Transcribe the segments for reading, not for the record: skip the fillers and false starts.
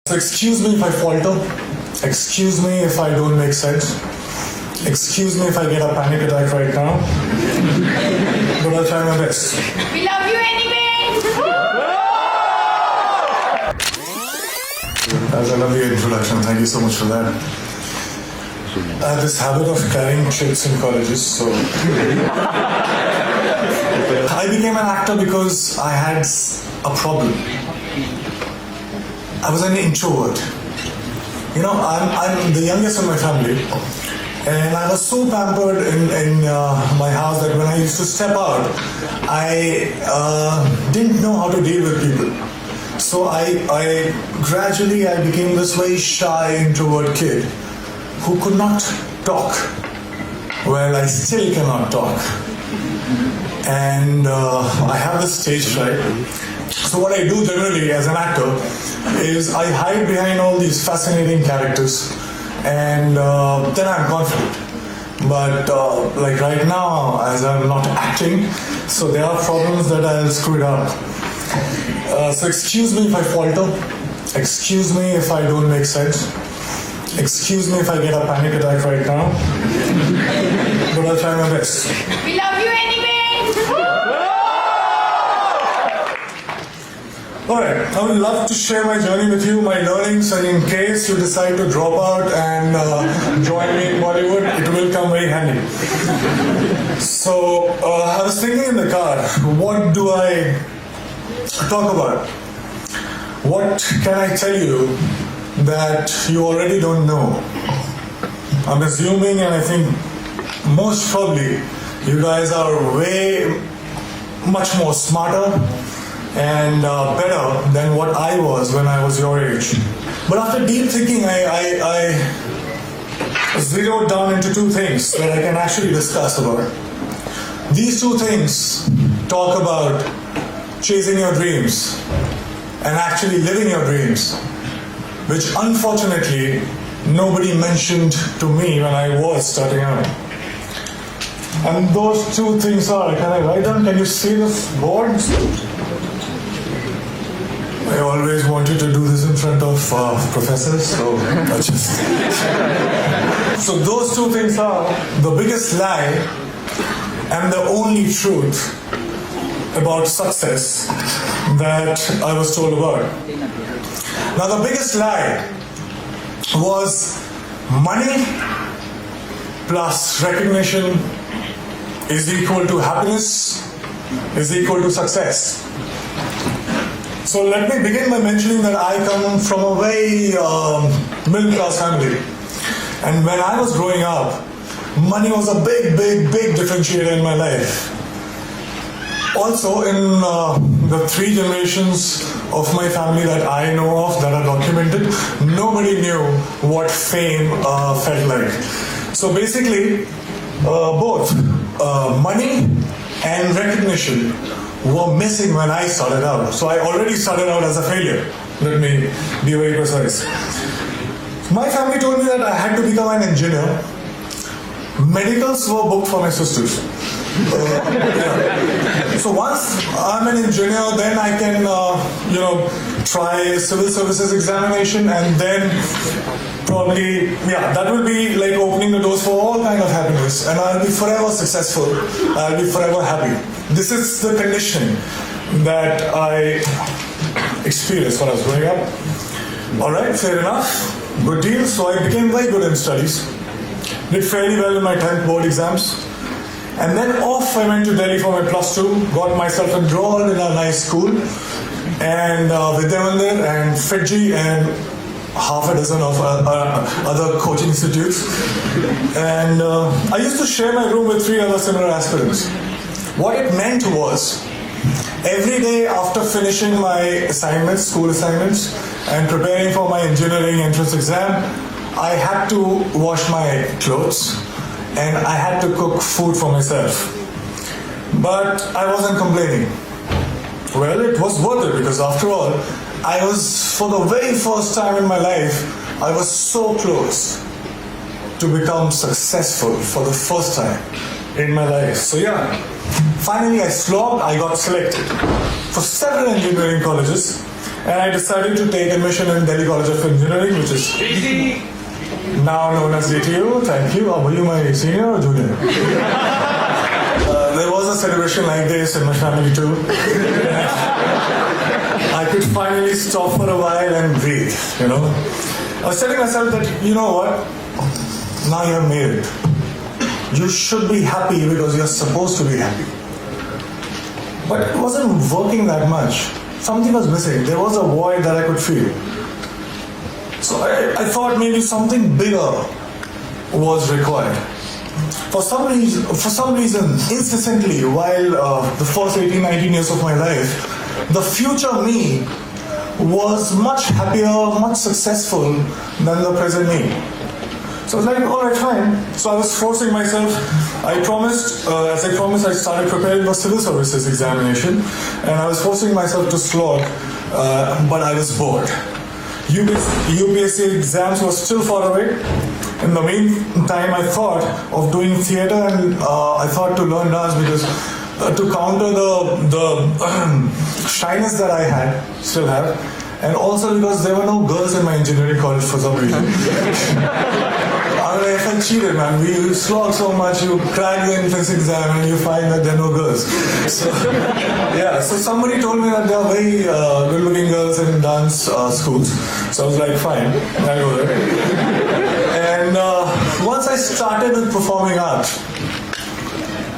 So excuse me if I falter, excuse me if I don't make sense, excuse me if I get a panic attack right now, but I'll try my best. We love you anyway! That's a lovely introduction, thank you so much for that. I have this habit of carrying chits in colleges, so... I became an actor because I had a problem. I was an introvert. You know, I'm the youngest in my family, and I was so pampered in my house that when I used to step out, I didn't know how to deal with people. So I gradually became this very shy, introvert kid who could not talk. Well, I still cannot talk. And I have this stage fright. So what I do generally as an actor is I hide behind all these fascinating characters, and then I'm confident. But like right now, as I'm not acting, so there are problems that I'll screw it up. So excuse me if I falter, excuse me if I don't make sense, excuse me if I get a panic attack right now, but I'll try my best. We love you anyway! Alright, I would love to share my journey with you, my learnings, and in case you decide to drop out and join me in Bollywood, it will come very handy. So, I was thinking in the car, what do I talk about? What can I tell you that you already don't know? I'm assuming, and I think most probably, you guys are way much more smarter and better than what I was when I was your age. But after deep thinking, I zeroed down into two things that I can actually discuss about. These two things talk about chasing your dreams and actually living your dreams, which unfortunately nobody mentioned to me when I was starting out. And those two things are, can I write down? Can you see this board? I always wanted to do this in front of professors, so I just... So those two things are the biggest lie and the only truth about success that I was told about. Now the biggest lie was money plus recognition is equal to happiness, is equal to success. So let me begin by mentioning that I come from a very middle class family. And when I was growing up, money was a big differentiator in my life. Also, in the three generations of my family that I know of that are documented, nobody knew what fame felt like. So basically, both money and recognition were missing when I started out. So I already started out as a failure. Let me be very precise. My family told me that I had to become an engineer. Medicals were booked for my sisters. Yeah. So once I'm an engineer, then I can, try civil services examination, and then probably, that will be like opening the doors for all kind of happiness, and I'll be forever successful. I'll be forever happy. This is the condition that I experienced when I was growing up. All right, fair enough. Good deal. So I became very good in studies. Did fairly well in my 10th board exams. And then off I went to Delhi for my +2, got myself enrolled in a nice school, and Vidyamandir and Fiji and half a dozen of other coaching institutes. And I used to share my room with 3 other similar aspirants. What it meant was, every day after finishing my assignments, school assignments, and preparing for my engineering entrance exam, I had to wash my clothes and I had to cook food for myself. But I wasn't complaining. Well, it was worth it, because after all, I was, for the very first time in my life, I was so close to become successful for the first time in my life. So finally I slogged, I got selected for several engineering colleges, and I decided to take admission in Delhi College of Engineering, which is now known as DTU. Thank you. Were you my senior or junior? There was a celebration like this in my family too. I could finally stop for a while and breathe, I was telling myself that, you know what? Now you have made it. You should be happy because you're supposed to be happy. But it wasn't working that much. Something was missing. There was a void that I could feel. So I thought maybe something bigger was required. For some reason, incessantly, while the first 18, 19 years of my life, the future me was much happier, much successful than the present me. So I was like, all right, fine. So I was forcing myself. I promised, I started preparing for civil services examination, and I was forcing myself to slog, but I was bored. UPSC exams were still far away. In the meantime, I thought of doing theatre, and I thought to learn dance because to counter the shyness that I still have, and also because there were no girls in my engineering college for some reason. I felt cheated, man. We slog so much, you crack the entrance exam and you find that there are no girls. So somebody told me that there are very good-looking girls in dance schools. So I was like, fine, I'll go there. And once I started with performing arts,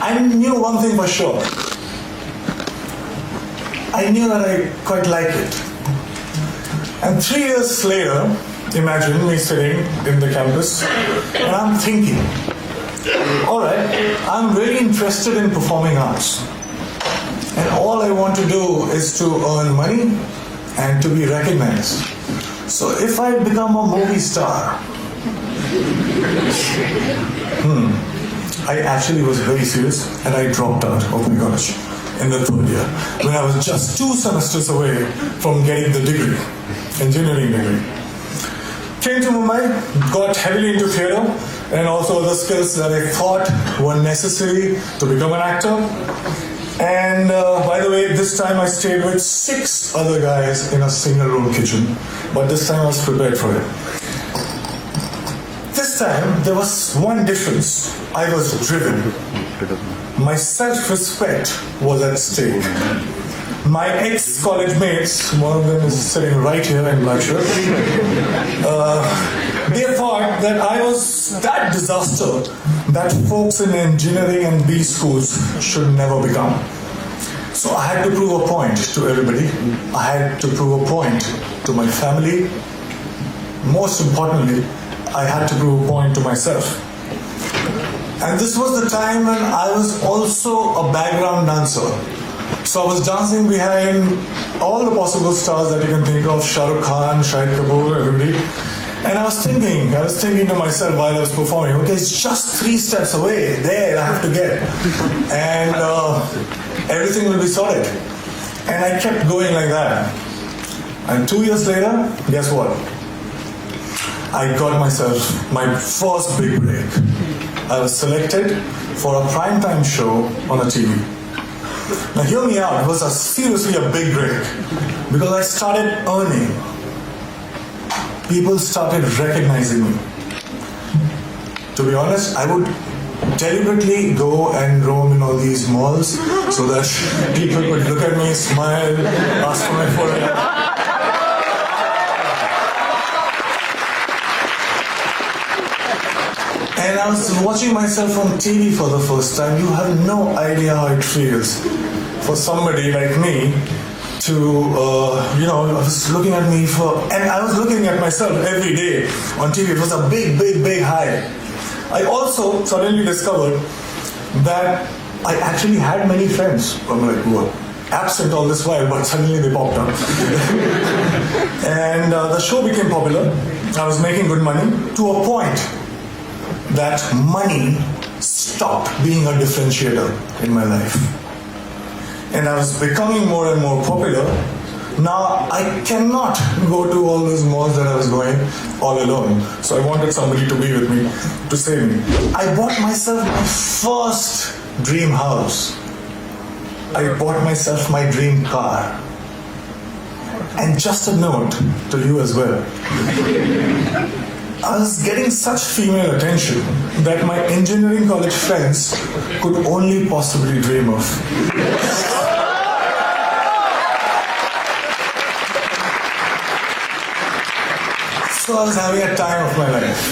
I knew one thing for sure. I knew that I quite liked it. And 3 years later, imagine me sitting in the campus and I'm thinking, all right, I'm really interested in performing arts. And all I want to do is to earn money and to be recognized. So if I become a movie star, I actually was very serious and I dropped out of my college in the third year when I was just 2 semesters away from getting the degree, engineering degree. Came to Mumbai, got heavily into theatre and also other skills that I thought were necessary to become an actor. And by the way, this time I stayed with 6 other guys in a single room kitchen, but this time I was prepared for it. This time there was one difference. I was driven. My self-respect was at stake. My ex-college mates, one of them is sitting right here in black shirt, they thought that I was that disaster that folks in engineering and B schools should never become. So I had to prove a point to everybody. I had to prove a point to my family. Most importantly, I had to prove a point to myself. And this was the time when I was also a background dancer. So I was dancing behind all the possible stars that you can think of, Shah Rukh Khan, Shahid Kapoor, everybody. And I was thinking to myself while I was performing, okay, it's just 3 steps away, there I have to get. And everything will be sorted. And I kept going like that. And 2 years later, guess what? I got myself my first big break. I was selected for a primetime show on a TV. Now hear me out, it was seriously a big break because I started earning. People started recognizing me. To be honest, I would deliberately go and roam in all these malls so that people would look at me, smile, ask for my photo. And I was watching myself on TV for the first time. You have no idea how it feels for somebody like me to, I was looking at me and I was looking at myself every day on TV. It was a big, big, big high. I also suddenly discovered that I actually had many friends. I'm like, who were absent all this while, but suddenly they popped up. And the show became popular. I was making good money to a point that money stopped being a differentiator in my life. And I was becoming more and more popular. Now I cannot go to all those malls that I was going all alone. So I wanted somebody to be with me, to save me. I bought myself my first dream house. I bought myself my dream car. And just a note to you as well. I was getting such female attention that my engineering college friends could only possibly dream of. So I was having a time of my life.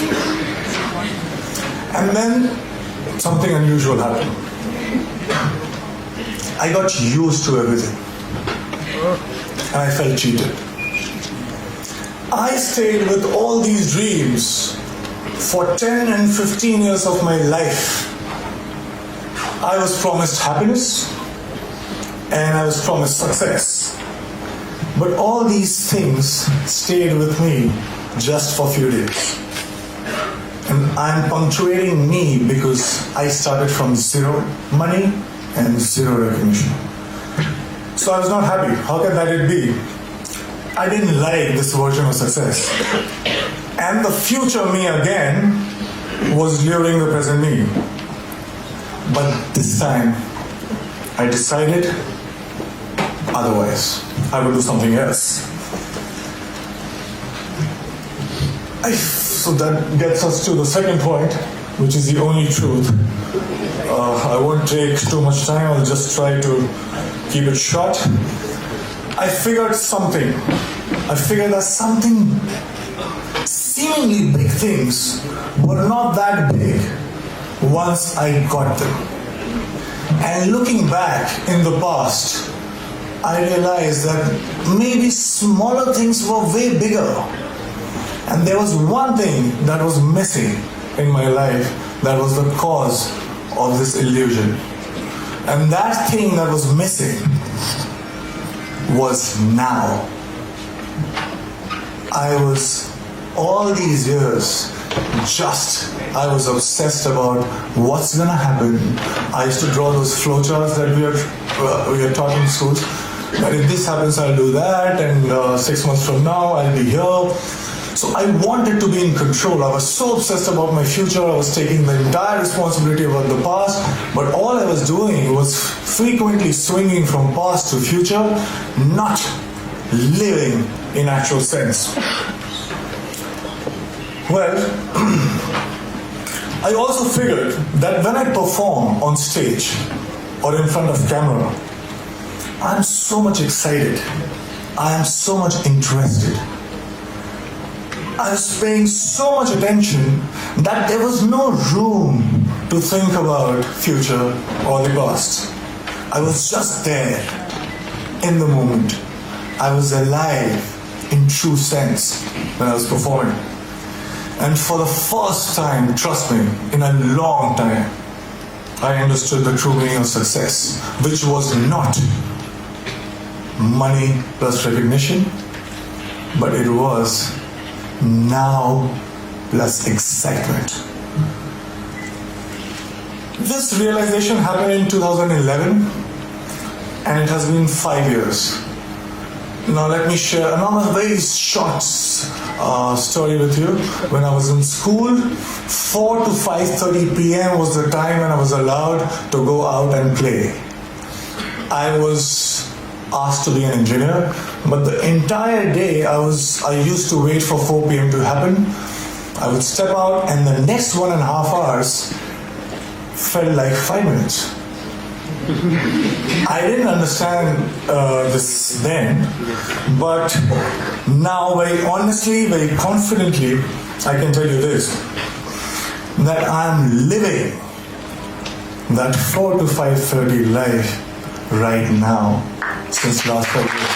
And then something unusual happened. I got used to everything. And I felt cheated. I stayed with all these dreams for 10 and 15 years of my life. I was promised happiness and I was promised success. But all these things stayed with me just for a few days. And I'm punctuating me because I started from zero money and zero recognition. So I was not happy. How can that it be? I didn't like this version of success. And the future me again was luring the present me. But this time, I decided otherwise. I would do something else. So that gets us to the second point, which is the only truth. I won't take too much time. I'll just try to keep it short. I figured something. I figured that something, seemingly big things, were not that big once I got them. And looking back in the past, I realized that maybe smaller things were way bigger. And there was one thing that was missing in my life that was the cause of this illusion. And that thing that was missing was now. I was, all these years, I was obsessed about what's gonna happen. I used to draw those flowcharts that we are taught in schools. That if this happens, I'll do that, and 6 months from now, I'll be here. So I wanted to be in control. I was so obsessed about my future. I was taking the entire responsibility about the past. But all I was doing was frequently swinging from past to future, not living in actual sense. Well, I also figured that when I perform on stage or in front of camera, I'm so much excited. I am so much interested. I was paying so much attention that there was no room to think about future or the past. I was just there, in the moment. I was alive in true sense when I was performing. And for the first time, trust me, in a long time, I understood the true meaning of success, which was not money plus recognition, but it was now plus excitement. This realization happened in 2011 and it has been 5 years. Now let me share another very short story with you. When I was in school, 4 to 5:30 p.m. was the time when I was allowed to go out and play. I was asked to be an engineer, but the entire day I used to wait for 4 p.m. to happen. I would step out and the next 1.5 hours felt like 5 minutes. I didn't understand this then, but now very honestly, very confidently, I can tell you this, that I'm living that 4 to 5:30 life right now since last 5 years.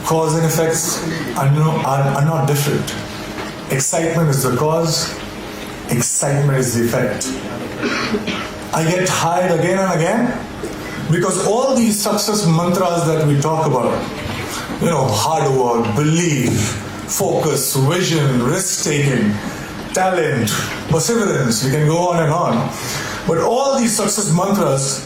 Cause and effects are not different. Excitement is the cause, excitement is the effect. I get tired again and again because all these success mantras that we talk about, hard work, belief, focus, vision, risk-taking, talent, perseverance, we can go on and on. But all these success mantras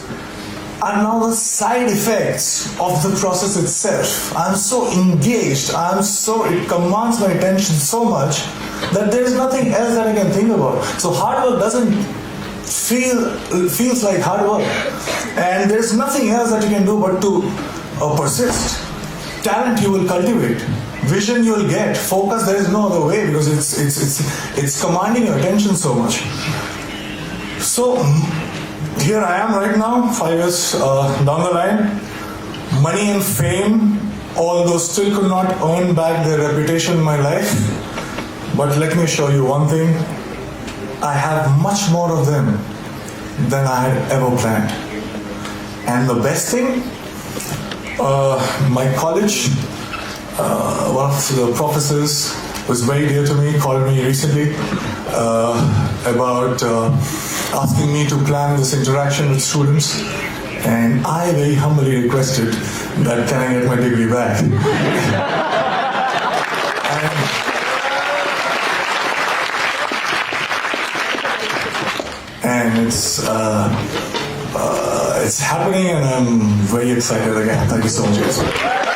are now the side effects of the process itself. I'm so engaged, it commands my attention so much that there is nothing else that I can think about. So hard work doesn't feels like hard work, and there's nothing else that you can do but to persist. Talent you will cultivate, vision you will get, focus there is no other way because it's commanding your attention so much. So here I am right now, 5 years down the line. Money and fame, although still could not earn back their reputation in my life. But let me show you one thing. I have much more of them than I had ever planned. And the best thing, my college, one of the professors was very dear to me, called me recently about asking me to plan this interaction with students. And I very humbly requested that can I get my degree back? and it's happening, and I'm very excited again. Thank you so much, guys.